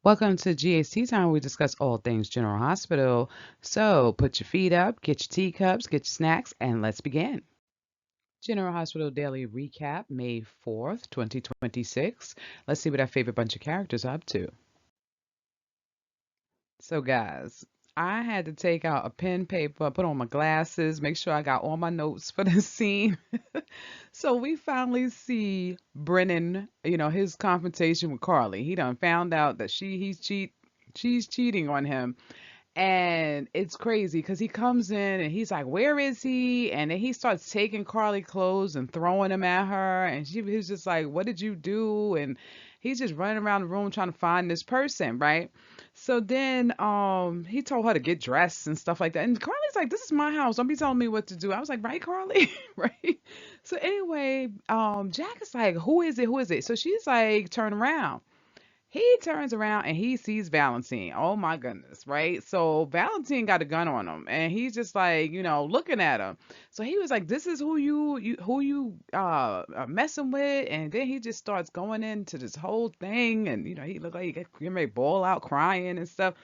Welcome to GAC Time, where we discuss all things General Hospital. So put your feet up, get your teacups, get your snacks, and let's begin. General Hospital Daily Recap, May 4th, 2026. Let's see what our favorite bunch of characters are up to. So, guys, I had to take out a pen, paper, put on my glasses, make sure I got all my notes for this scene. So we finally see Brennan, his confrontation with Carly. He done found out that she's cheating on him. And it's crazy because he comes in and he's like, "Where is he?" And then he starts taking Carly clothes and throwing them at her. And she was just like, "What did you do?" And he's just running around the room trying to find this person, right? So then he told her to get dressed and stuff like that. And Carly's like, "This is my house. Don't be telling me what to do." I was like, "Right, Carly?" Right? So anyway, Jack is like, "Who is it? Who is it?" So she's like, "Turn around." He turns around and he sees Valentine. Oh my goodness, right? So Valentine got a gun on him and he's just like, looking at him. So he was like, "This is who you are messing with." And then he just starts going into this whole thing and he looked like he may ball out crying and stuff.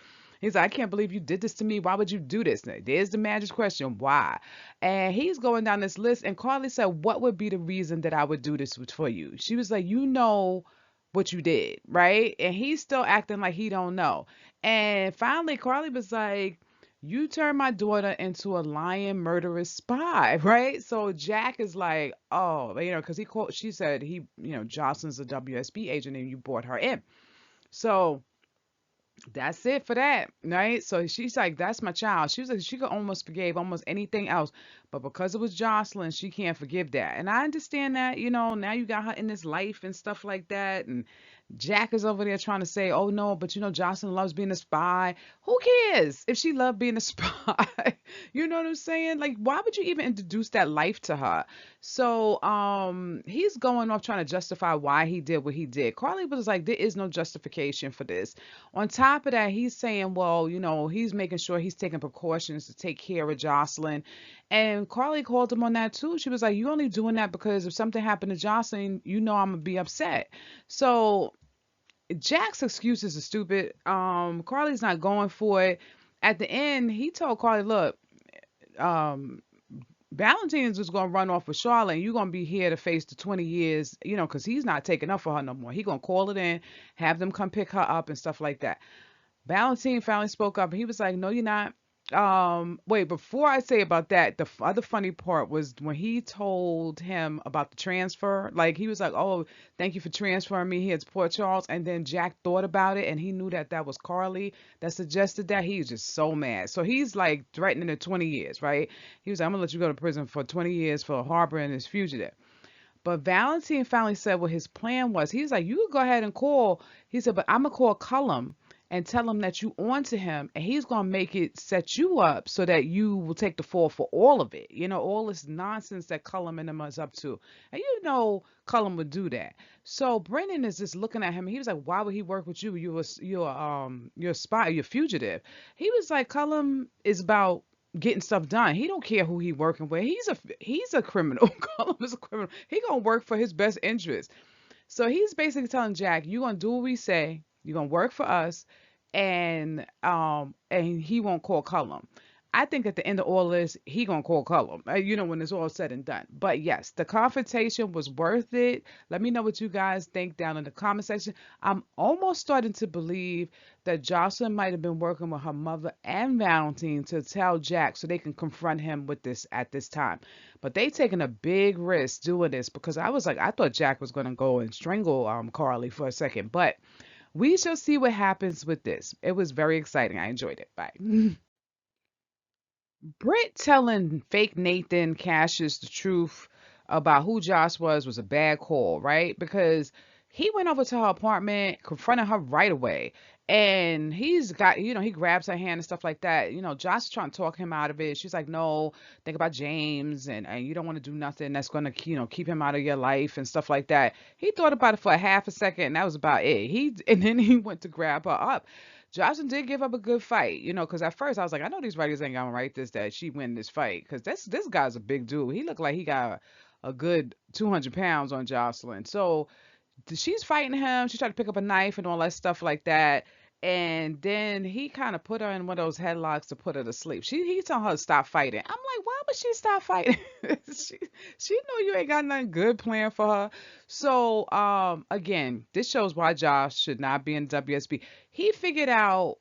He's like, "I can't believe you did this to me. Why would you do this?" Now, there's the magic question, why? And he's going down this list and Carly said, "What would be the reason that I would do this for you?" She was like, what you did, right? And he's still acting like he don't know. And finally, Carly was like, "You turned my daughter into a lying, murderous spy," right? So Jack is like, "Oh, because she said Josslyn's a WSB agent and you brought her in." So that's it for that, right? So she's like, "That's my child." She was like, she could almost forgive almost anything else, but because it was Josslyn, she can't forgive that. And I understand that, now you got her in this life and stuff like that. And Jack is over there trying to say, "Oh no, but Josslyn loves being a spy." Who cares if she loved being a spy? You know what I'm saying? Like, why would you even introduce that life to her? So, he's going off trying to justify why he did what he did. Carly was like, "There is no justification for this." On top of that, he's saying, well, he's making sure he's taking precautions to take care of Josslyn. And Carly called him on that too. She was like, "You only doing that because if something happened to Josslyn, I'm gonna be upset." So Jack's excuses are stupid. Carly's not going for it. At the end, he told Carly, "Look, um, Valentine's just gonna run off with Charlotte, and you're gonna be here to face the 20 years, because he's not taking up for her no more. He gonna call it in, have them come pick her up and stuff like that." Valentine finally spoke up and he was like, "No, you're not." Wait, before I say about that, the other funny part was when he told him about the transfer. Like, he was like, "Oh, thank you for transferring me here to Port Charles." And then Jack thought about it and he knew that that was Carly that suggested that. He was just so mad. So he's like threatening the 20 years, right? He was like, "I'm gonna let you go to prison for 20 years for harboring this fugitive." But Valentine finally said what his plan was. He was like, "You could go ahead and call." He said, "But I'm gonna call Cullum and tell him that you on to him, and he's gonna make it set you up so that you will take the fall for all of it. All this nonsense that Cullum and them is up to." And Cullum would do that. So Brennan is just looking at him. He was like, "Why would he work with you? You're a spy. You're a fugitive." He was like, "Cullum is about getting stuff done. He don't care who he working with. He's a criminal. Cullum is a criminal. He gonna work for his best interest." So he's basically telling Jack, "You're gonna do what we say. You're gonna work for us, and he won't call Cullum." I think at the end of all this, he gonna call Cullum. When it's all said and done. But yes, the confrontation was worth it. Let me know what you guys think down in the comment section. I'm almost starting to believe that Jocelyn might have been working with her mother and Valentine to tell Jack so they can confront him with this at this time. But they taking a big risk doing this because I was like, I thought Jack was gonna go and strangle Carly for a second, but we shall see what happens with this. It was very exciting. I enjoyed it. Bye. Britt telling fake Nathan Cassius the truth about who Josh was a bad call, right? Because he went over to her apartment, confronted her right away. And he's got, he grabs her hand and stuff like that. Josh is trying to talk him out of it. She's like, "No, think about James and you don't want to do nothing that's going to, keep him out of your life and stuff like that." He thought about it for a half a second and that was about it. And then he went to grab her up. Johnson did give up a good fight, because at first I was like, I know these writers ain't gonna write this that she win this fight, because this guy's a big dude. He looked like he got a good 200 pounds on Jocelyn. So she's fighting him. She tried to pick up a knife and all that stuff like that. And then he kind of put her in one of those headlocks to put her to sleep. He told her to stop fighting. I'm like, why would she stop fighting? she she know you ain't got nothing good planned for her. So again, this shows why Josh should not be in WSB. He figured out,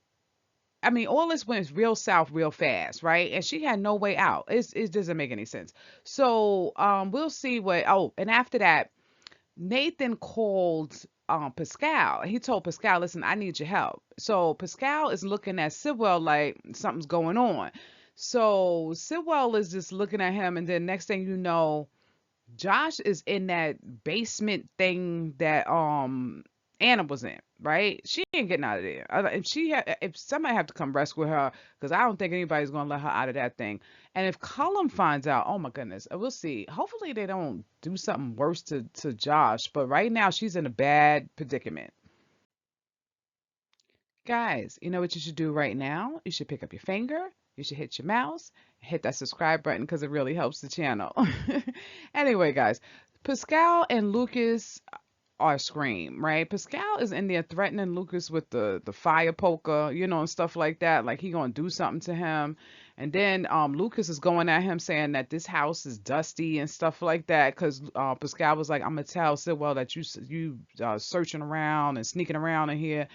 I mean, all this went real south real fast, right? And she had no way out. It doesn't make any sense. So we'll see what, oh, and after that, Nathan called Pascal. He told Pascal, listen, I need your help. So Pascal is looking at Sidwell like something's going on. So Sidwell is just looking at him, and then next thing you know, Josh is in that basement thing that Anna was in, right? She ain't getting out of there. If somebody have to come rescue her, because I don't think anybody's gonna let her out of that thing. And if Cullum finds out, oh my goodness, we'll see. Hopefully they don't do something worse to Josh. But right now she's in a bad predicament. Guys, you know what you should do right now? You should pick up your finger, you should hit your mouse, hit that subscribe button because it really helps the channel. Anyway, guys, Pascal and Lucas are Scream, right? Pascal is in there threatening Lucas with the fire poker, and stuff like that. Like he gonna do something to him. And then Lucas is going at him saying that this house is dusty and stuff like that. Cause Pascal was like, I'm gonna tell Sidwell that you searching around and sneaking around in here.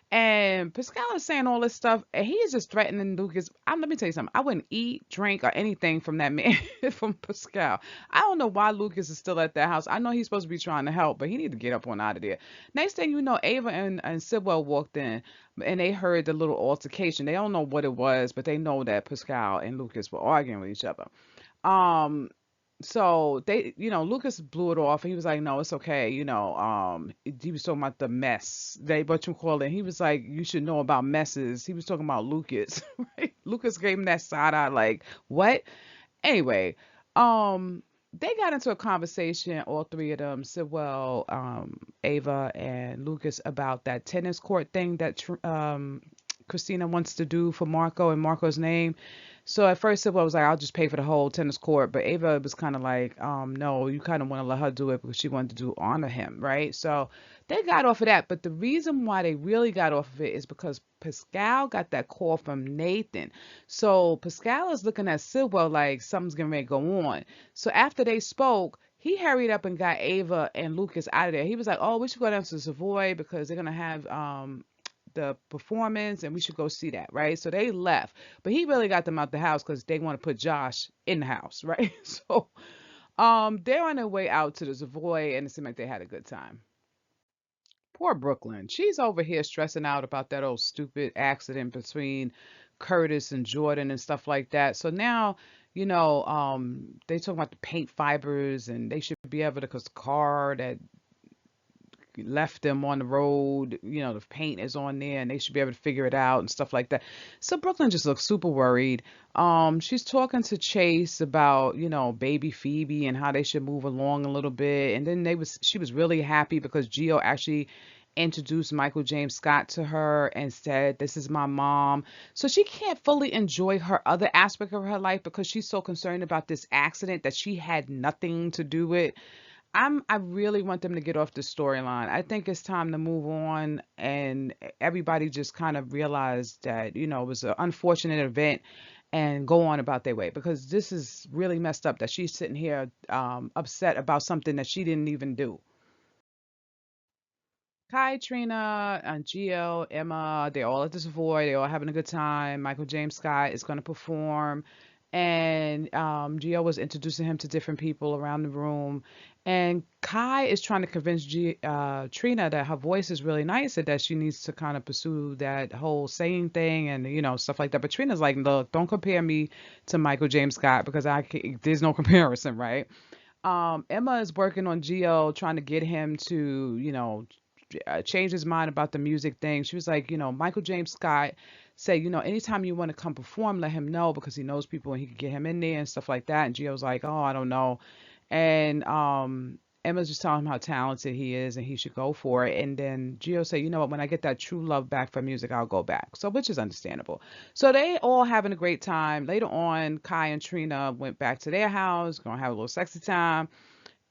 And Pascal is saying all this stuff, and he is just threatening Lucas. Let me tell you something. I wouldn't eat, drink, or anything from that man, from Pascal. I don't know why Lucas is still at that house. I know he's supposed to be trying to help, but he need to get up on out of there. Next thing you know, Ava and Sidwell walked in, and they heard the little altercation. They don't know what it was, but they know that Pascal and Lucas were arguing with each other. Um, so Lucas blew it off and he was like, no, it's okay. He was talking about the mess. What you call it. He was like, you should know about messes. He was talking about Lucas, right? Lucas gave him that side eye, like, what? Anyway, they got into a conversation, all three of them, Sewell, Ava, and Lucas, about that tennis court thing that Christina wants to do for Marco in Marco's name. So at first, Sewell was like, I'll just pay for the whole tennis court. But Ava was kind of like, no, you kind of want to let her do it because she wanted to honor him, right? So they got off of that. But the reason why they really got off of it is because Pascal got that call from Nathan. So Pascal is looking at Sewell like something's going to go on. So after they spoke, he hurried up and got Ava and Lucas out of there. He was like, oh, we should go down to Savoy because they're going to have the performance and we should go see that, right? So they left, but he really got them out the house because they want to put Josh in the house, right? So they're on their way out to the Savoy and it seemed like they had a good time. Poor Brooklyn, she's over here stressing out about that old stupid accident between Curtis and Jordan and stuff like that. So now they talking about the paint fibers and they should be able to, because the car that left them on the road, the paint is on there and they should be able to figure it out and stuff like that. So Brooklyn just looks super worried. She's talking to Chase about, baby Phoebe and how they should move along a little bit. And then she was really happy because Gio actually introduced Michael James Scott to her and said, this is my mom. So she can't fully enjoy her other aspect of her life because she's so concerned about this accident that she had nothing to do with. I really want them to get off the storyline. I think it's time to move on and everybody just kind of realize that, it was an unfortunate event and go on about their way, because this is really messed up that she's sitting here upset about something that she didn't even do. Kai, Trina, and Gio, Emma, they're all at the Savoy. They're all having a good time. Michael James Scott is going to perform. And Gio was introducing him to different people around the room. And Kai is trying to convince Trina that her voice is really nice and that she needs to kind of pursue that whole saying thing and, stuff like that. But Trina's like, look, don't compare me to Michael James Scott because there's no comparison, right? Emma is working on Gio, trying to get him to, change his mind about the music thing. She was like, Michael James Scott said, anytime you want to come perform, let him know because he knows people and he could get him in there and stuff like that. And Gio's like, oh, I don't know. And Emma's just telling him how talented he is and he should go for it. And then Gio said, you know what, when I get that true love back for music, I'll go back. So, which is understandable. So they all having a great time. Later on, Kai and Trina went back to their house, gonna have a little sexy time.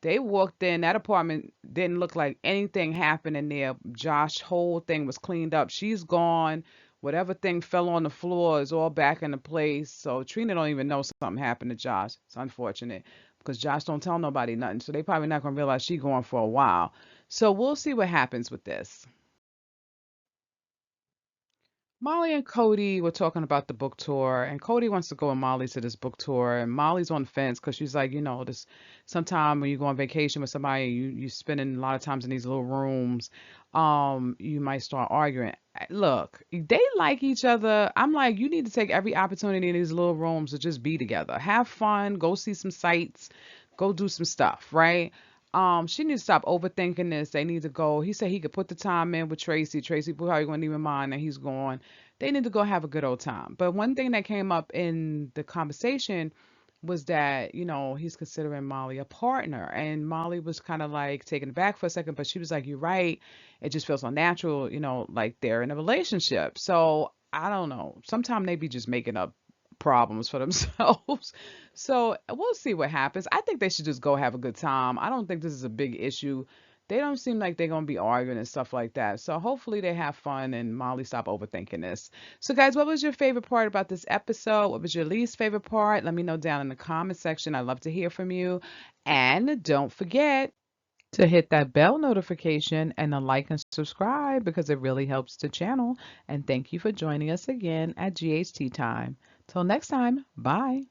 They walked in, that apartment didn't look like anything happened in there. Josh's whole thing was cleaned up. She's gone. Whatever thing fell on the floor is all back into place. So Trina don't even know something happened to Josh. It's unfortunate because Josh don't tell nobody nothing. So they probably not gonna realize she gone for a while. So we'll see what happens with this. Molly and Cody were talking about the book tour, and Cody wants to go with Molly to this book tour, and Molly's on the fence because she's like, this sometime when you go on vacation with somebody, you spending a lot of times in these little rooms, you might start arguing. Look, they like each other. I'm like, you need to take every opportunity in these little rooms to just be together, have fun, go see some sights, go do some stuff, right? She needs to stop overthinking this. They need to go. He said he could put the time in with Tracy. Tracy probably wouldn't even mind that he's gone. They need to go have a good old time. But one thing that came up in the conversation was that, he's considering Molly a partner. And Molly was kind of like taken aback for a second, but she was like, "You're right. It just feels unnatural, like they're in a relationship." So I don't know. Sometimes they be just making up problems for themselves. So we'll see what happens. I think they should just go have a good time. I don't think this is a big issue. They don't seem like they're gonna be arguing and stuff like that. So hopefully they have fun and Molly stop overthinking this. So guys, what was your favorite part about this episode? What was your least favorite part? Let me know down in the comment section. I'd love to hear from you. And don't forget to hit that bell notification and to like and subscribe because it really helps the channel. And thank you for joining us again at GHT Time. Till next time, bye.